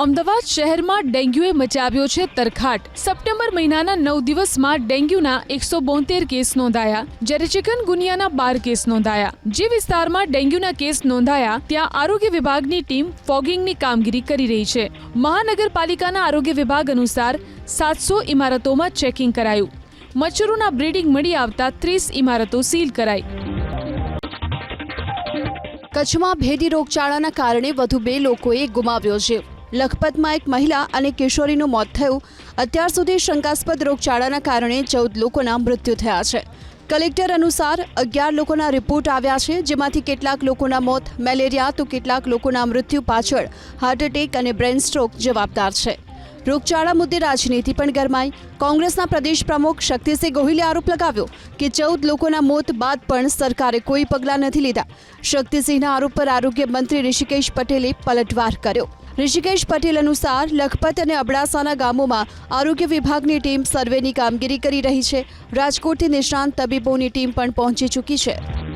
અમદાવાદ શહેરમાં ડેન્ગ્યુએ મચાવ્યો છે તરખાટ। સપ્ટેમ્બર મહિનાના 9 દિવસમાં ડેન્ગ્યુના 172 કેસ નોંધાયા, જ્યારે ચિકનગુનિયાના 12 કેસ નોંધાયા। જે વિસ્તારમાં ડેન્ગ્યુના કેસ નોંધાયા ત્યાં આરોગ્ય વિભાગની ટીમ ફોગિંગની કામગીરી કરી રહી છે। મહાનગરપાલિકાના આરોગ્ય વિભાગ અનુસાર 700 ઇમારતોમાં ચેકિંગ કરાયું। મચ્છરોના બ્રીડિંગ મળી આવતા 30 ઇમારતો સીલ કરાઈ। કચ્છમાં ભેદી રોગચાળાના કારણે વધુ 2 લોકોએ ગુમાવ્યો જીવ। લખપતમાં એક મહિલા અને કિશોરીનું મોત થયું। અત્યાર સુધી શંકાસ્પદ રોગચાળાના કારણે 14 લોકોના મૃત્યુ થયા છે। કલેક્ટર અનુસાર 11 લોકોના રિપોર્ટ આવ્યા છે, જેમાંથી કેટલાક લોકોના મોત મેલેરિયા તો કેટલાક લોકોના મૃત્યુ પાછળ હાર્ટ એટેક અને બ્રેન સ્ટ્રોક જવાબદાર છે। રોગચાળા મુદ્દે રાજનીતિ પણ ગરમાઈ। કોંગ્રેસના પ્રદેશ પ્રમુખ શક્તિસિંહ ગોહિલે આરોપ લગાવ્યો કે 14 લોકોના મોત બાદ પણ સરકારે કોઈ પગલાં નથી લીધા। શક્તિસિંહના આરોપ પર આરોગ્ય મંત્રી ઋષિકેશ પટેલે પલટવાર કર્યો। ઋષિકેશ પટેલ અનુસાર લખપત અને અબડાસાના ગામોમાં આરોગ્ય વિભાગની ટીમ સર્વેની કામગીરી કરી રહી છે। રાજકોટથી નિષ્ણાંત તબીબોની ટીમ પણ પહોંચી ચૂકી છે।